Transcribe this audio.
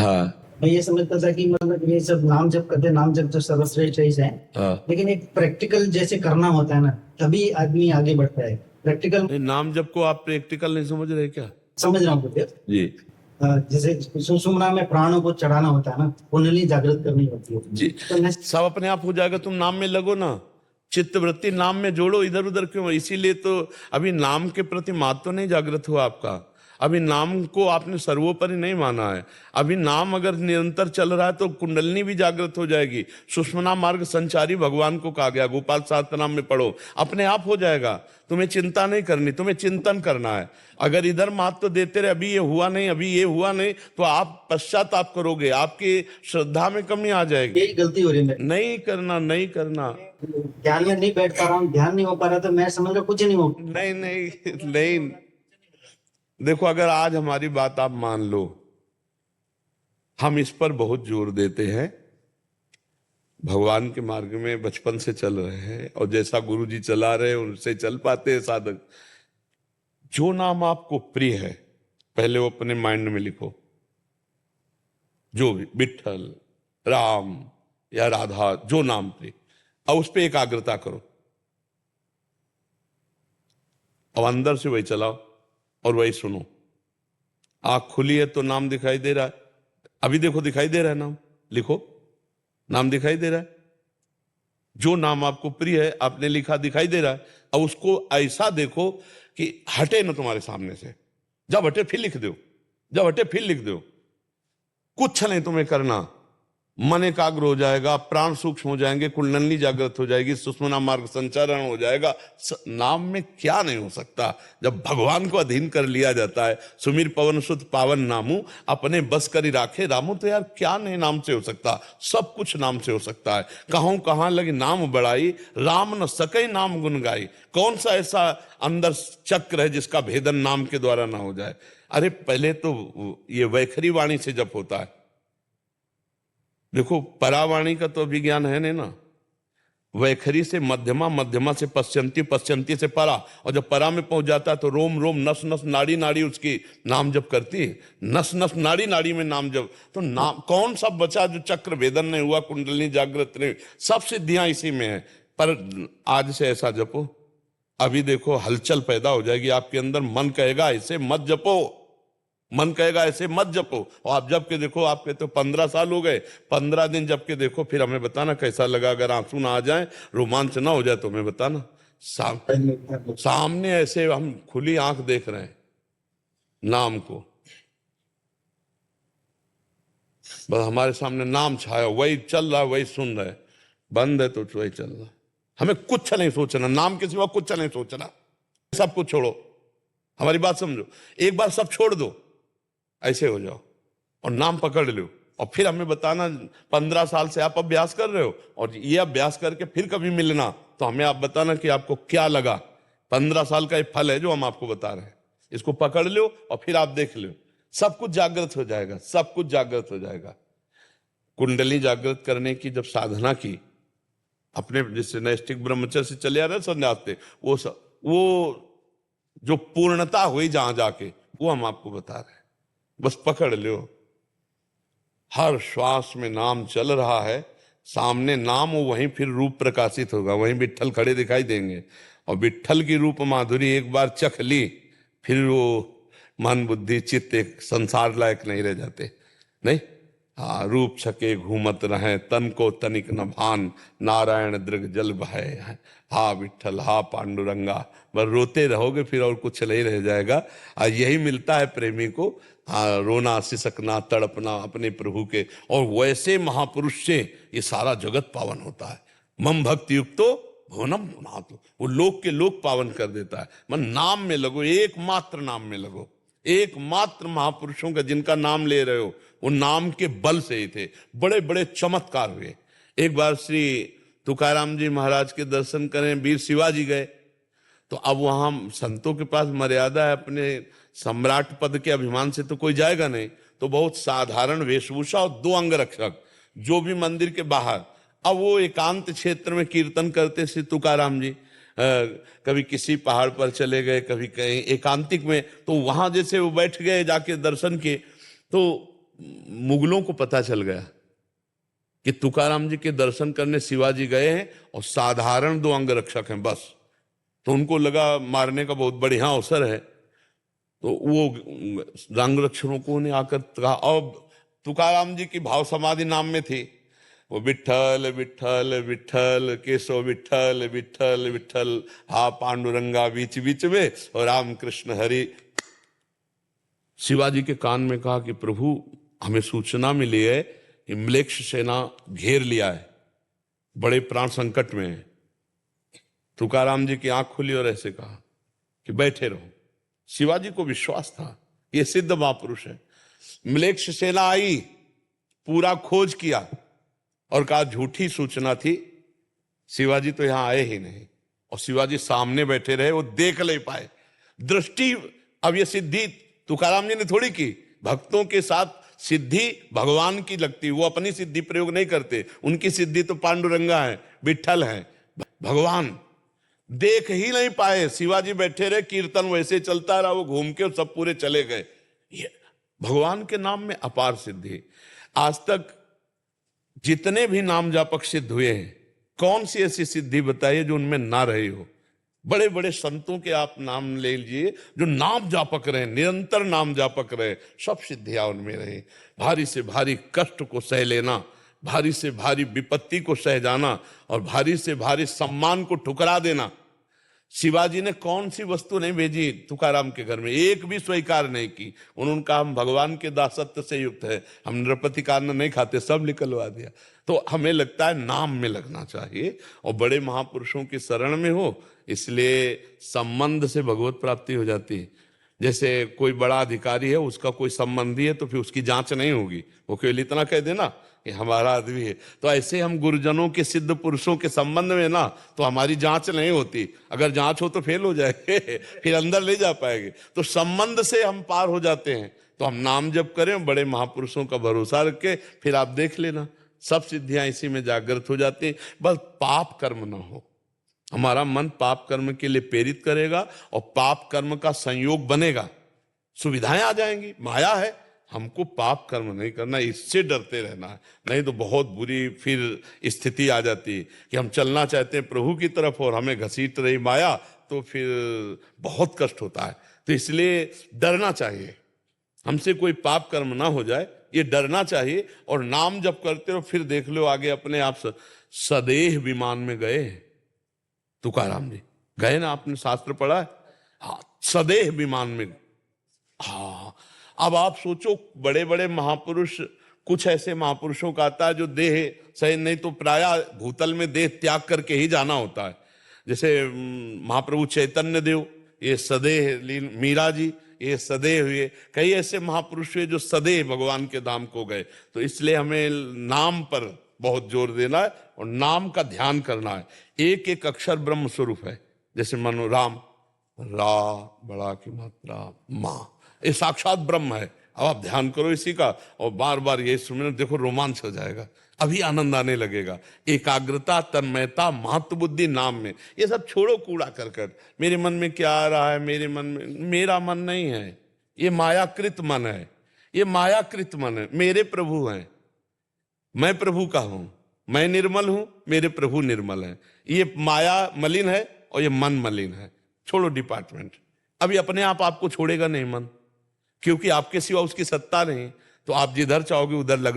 हाँ मैं ये समझता था कि मतलब ये सब नाम जप करते, नाम जप तो सर्वश्रेष्ठ चीज है, हाँ। लेकिन एक प्रैक्टिकल जैसे करना होता है ना, तभी आदमी आगे बढ़ता है। प्रैक्टिकल नहीं, नाम जप को आप प्रैक्टिकल नहीं समझ रहे क्या? समझ रहा हूँ गुरुदेव। जी जैसे सुषुम्ना में प्राणों को चढ़ाना होता है ना, कुंडली जागृत करनी होती है। जी, तो मैं सब अपने आप हो जाएगा। तुम नाम में लगो ना, चित्त वृत्ति नाम में जोड़ो, इधर उधर क्यों? इसीलिए तो अभी नाम के प्रति महत्व तो नहीं जागृत हुआ आपका। अभी नाम को आपने सर्वोपरि नहीं माना है। अभी नाम अगर निरंतर चल रहा है तो कुंडलनी भी जागृत हो जाएगी। सुषुम्ना मार्ग संचारी भगवान को कहा गया, गोपाल सहस्त्रनाम में पढ़ो, अपने आप हो जाएगा। तुम्हें चिंता नहीं करनी, तुम्हें चिंतन करना है। अगर इधर महत्व देते रहे, अभी ये हुआ नहीं, अभी ये हुआ नहीं, तो आप पश्चाताप करोगे, आपकी श्रद्धा में कमी आ जाएगी। यही गलती हो रही है। नहीं करना, नहीं करना। ध्यान में नहीं बैठ पा रहा हूँ, ध्यान नहीं हो पा रहा, तो मैं समझ रहा कुछ नहीं हो। नहीं नहीं नहीं, देखो अगर आज हमारी बात आप मान लो, हम इस पर बहुत जोर देते हैं, भगवान के मार्ग में बचपन से चल रहे हैं और जैसा गुरु जी चला रहे हैं उनसे चल पाते हैं साधक। जो नाम आपको प्रिय है पहले वो अपने माइंड में लिखो, जो भी विट्ठल, राम या राधा, जो नाम प्रिय, और उस पर एकाग्रता करो। अब अंदर से वही चलाओ और वही सुनो। आंख खुली है तो नाम दिखाई दे रहा है, अभी देखो दिखाई दे रहा है नाम, लिखो, नाम दिखाई दे रहा है। जो नाम आपको प्रिय है आपने लिखा, दिखाई दे रहा है। अब उसको ऐसा देखो कि हटे ना तुम्हारे सामने से। जब हटे फिर लिख दो, जब हटे फिर लिख दो। कुछ नहीं तुम्हें करना, मन एकाग्र हो जाएगा, प्राण सूक्ष्म हो जाएंगे, कुंडली जागृत हो जाएगी, सुषुम्ना मार्ग संचारण हो जाएगा। नाम में क्या नहीं हो सकता जब भगवान को अधीन कर लिया जाता है। सुमिर पवन सुत पावन नामू, अपने बस करी राखे रामू। तो यार क्या नहीं नाम से हो सकता? सब कुछ नाम से हो सकता है। कहूं कहां लगी नाम बड़ाई, राम न सके नाम गुन गाई। कौन सा ऐसा अंदर चक्र है जिसका भेदन नाम के द्वारा ना हो जाए? अरे पहले तो ये वैखरी वाणी से जप होता है। देखो परावाणी का तो विज्ञान है नहीं ना। वैखरी से मध्यमा, मध्यमा से पश्चंती, पश्चंती से परा, और जब परा में पहुंच जाता है तो रोम रोम, नस नस, नाड़ी नाड़ी उसकी नाम जप करती है। नस नस, नाड़ी नाड़ी में नाम जप। तो नाम कौन सा बचा जो चक्र भेदन नहीं हुआ, कुंडली जागृत नहीं? सब सिद्धियां इसी में है। पर आज से ऐसा जपो, अभी देखो हलचल पैदा हो जाएगी आपके अंदर। मन कहेगा ऐसे मत जपो, मन कहेगा ऐसे मत जपो, और आप जब के देखो। आपके तो 15 साल हो गए, 15 दिन जब के देखो, फिर हमें बताना कैसा लगा। अगर आंसू ना आ जाए, रोमांच ना हो जाए तो हमें बताना। सामने ऐसे हम खुली आंख देख रहे हैं नाम को, बस हमारे सामने नाम छाया, वही चल रहा है, वही सुन रहे। बंद है तो वही चल रहा है। हमें कुछ नहीं सोचना, नाम के सिवा कुछ नहीं सोचना। सब कुछ छोड़ो, हमारी बात समझो। एक बार सब छोड़ दो, ऐसे हो जाओ और नाम पकड़ लो, और फिर हमें बताना। 15 साल से आप अभ्यास कर रहे हो, और ये अभ्यास करके फिर कभी मिलना तो हमें आप बताना कि आपको क्या लगा। 15 साल का एक फल है जो हम आपको बता रहे हैं। इसको पकड़ लो और फिर आप देख लो, सब कुछ जागृत हो जाएगा, सब कुछ जागृत हो जाएगा। कुंडली जागृत करने की जब साधना की, अपने जिससे नैष्ठिक ब्रह्मचर्य से चले आ रहे संन्यास थे, वो जो पूर्णता हुई जहां जाके, वो हम आपको बता रहे हैं। बस पकड़ लो, हर श्वास में नाम चल रहा है, सामने नाम हो, वहीं फिर रूप प्रकाशित होगा, वहीं विट्ठल खड़े दिखाई देंगे। और विट्ठल की रूप माधुरी एक बार चख ली, फिर वो मन बुद्धि चित्त एक संसार लायक नहीं रह जाते। नहीं, हाँ, रूप छके घूमत रहे, तन को तनिक न भान, नारायण दृग जल बहे। हा विट्ठल, हा पांडुरंगा, बस रोते रहोगे फिर, और कुछ नहीं रह जाएगा। और यही मिलता है प्रेमी को, हाँ, रोना, सिसकना, तड़पना अपने प्रभु के। और वैसे महापुरुष से ये सारा जगत पावन होता है। मम भक्ति युक्तो भुवनम पुनातु, वो लोक के लोक पावन कर देता है। मन नाम में लगो, एकमात्र नाम में लगो। एकमात्र महापुरुषों का जिनका नाम ले रहे हो, वो नाम के बल से ही थे। बड़े बड़े चमत्कार हुए। एक बार श्री तुकाराम जी महाराज के दर्शन करें, वीर शिवाजी गए, तो अब वहां संतों के पास मर्यादा है, अपने सम्राट पद के अभिमान से तो कोई जाएगा नहीं, तो बहुत साधारण वेशभूषा और 2 अंगरक्षक जो भी मंदिर के बाहर। अब वो एकांत क्षेत्र में कीर्तन करते श्री तुकाराम जी, कभी किसी पहाड़ पर चले गए, कभी कहीं एकांतिक में, तो वहां जैसे वो बैठ गए जाके दर्शन के, तो मुगलों को पता चल गया कि तुकाराम जी के दर्शन करने शिवाजी गए हैं और साधारण 2 अंगरक्षक हैं बस, तो उनको लगा मारने का बहुत बढ़िया अवसर है। तो वो अंगरक्षकों ने आकर कहा, और तुकाराम जी की भाव समाधि नाम में थी, वो विठ्ठल विठ्ठल विठ्ठल केशव विठ्ठल विठ्ठल विठ्ठल, हा पांडुरंगा बीच बीच में और राम कृष्ण हरि। शिवाजी के कान में कहा कि प्रभु हमें सूचना मिली है कि म्लेच्छ सेना घेर लिया है, बड़े प्राण संकट में है। तुकाराम जी की आंख खुली और ऐसे कहा कि बैठे रहो। शिवाजी को विश्वास था ये सिद्ध महापुरुष है। म्लेच्छ सेना आई, पूरा खोज किया और कहा झूठी सूचना थी, शिवाजी तो यहां आए ही नहीं। और शिवाजी सामने बैठे रहे, वो देख ले पाए। दृष्टि, अब ये सिद्धि तुकाराम जी ने थोड़ी की, भक्तों के साथ सिद्धि भगवान की लगती, वो अपनी सिद्धि प्रयोग नहीं करते, उनकी सिद्धि तो पांडुरंगा है, विठ्ठल है, भगवान। देख ही नहीं पाए, शिवाजी बैठे रहे, कीर्तन वैसे चलता रहा, वो घूम के सब पूरे चले गए। ये भगवान के नाम में अपार सिद्धि। आज तक जितने भी नाम जापक सिद्ध हुए हैं, कौन सी ऐसी सिद्धि बताइए जो उनमें ना रही हो। बड़े बड़े संतों के आप नाम ले लीजिए जो नाम जापक रहे, निरंतर नाम जापक रहे, सब सिद्धियां उनमें रही। भारी से भारी कष्ट को सह लेना, भारी से भारी विपत्ति को सह जाना और भारी से भारी सम्मान को ठुकरा देना। शिवाजी ने कौन सी वस्तु नहीं भेजी तुकाराम के घर में, एक भी स्वीकार नहीं की। उन्होंने कहा हम भगवान के दासत्व से युक्त है, हम निरपति का अन्न नहीं खाते, सब निकलवा दिया। तो हमें लगता है नाम में लगना चाहिए और बड़े महापुरुषों की शरण में हो, इसलिए संबंध से भगवत प्राप्ति हो जाती है। जैसे कोई बड़ा अधिकारी है, उसका कोई संबंधी है, तो फिर उसकी जांच नहीं होगी, वो केवल इतना कह देना कि हमारा आदमी है। तो ऐसे हम गुरुजनों के सिद्ध पुरुषों के संबंध में ना, तो हमारी जांच नहीं होती, अगर जांच हो तो फेल हो जाएंगे फिर अंदर ले जा पाएंगे। तो संबंध से हम पार हो जाते हैं। तो हम नाम जप करें, बड़े महापुरुषों का भरोसा रख के, फिर आप देख लेना सब सिद्धियां इसी में जागृत हो जाती हैं। बस पाप कर्म ना हो, हमारा मन पाप कर्म के लिए प्रेरित करेगा और पाप कर्म का संयोग बनेगा, सुविधाएं आ जाएंगी। माया है, हमको पाप कर्म नहीं करना, इससे डरते रहना है, नहीं तो बहुत बुरी फिर स्थिति आ जाती है कि हम चलना चाहते हैं प्रभु की तरफ और हमें घसीट रही माया, तो फिर बहुत कष्ट होता है। तो इसलिए डरना चाहिए, हमसे कोई पाप कर्म ना हो जाए, ये डरना चाहिए। और नाम जब करते हो फिर देख लो आगे अपने आप। सदेह विमान में गए तुकाराम जी, गए ना, आपने शास्त्र पढ़ा है, हाँ, सदेह विमान में। हाँ, अब आप सोचो, बड़े बड़े महापुरुष, कुछ ऐसे महापुरुषों का आता है जो देह सही नहीं तो प्राय भूतल में देह त्याग करके ही जाना होता है। जैसे महाप्रभु चैतन्य देव, ये सदेह, मीरा जी ये सदैव हुए, कई ऐसे महापुरुष हुए जो सदैव भगवान के धाम को गए। तो इसलिए हमें नाम पर बहुत जोर देना है और नाम का ध्यान करना है। एक एक अक्षर ब्रह्म स्वरूप है, जैसे मनो राम, रा बड़ा की मात्रा माँ, ये साक्षात ब्रह्म है। अब आप ध्यान करो इसी का और बार बार ये सुनो, देखो रोमांच हो जाएगा, अभी आनंद आने लगेगा। एकाग्रता, तन्मयता, महत्व बुद्धि नाम में। ये सब छोड़ो कूड़ा करकट, मेरे मन में क्या आ रहा है, मेरे मन में, मेरा मन नहीं है, ये मायाकृत मन है, ये मायाकृत मन है। मेरे प्रभु हैं, मैं प्रभु का हूं, मैं निर्मल हूं, मेरे प्रभु निर्मल हैं। ये माया मलिन है और ये मन मलिन है। छोड़ो डिपार्टमेंट, अभी अपने आप आपको छोड़ेगा नहीं मन, क्योंकि आपके सिवा उसकी सत्ता नहीं। तो आप जिधर चाहोगे उधर लग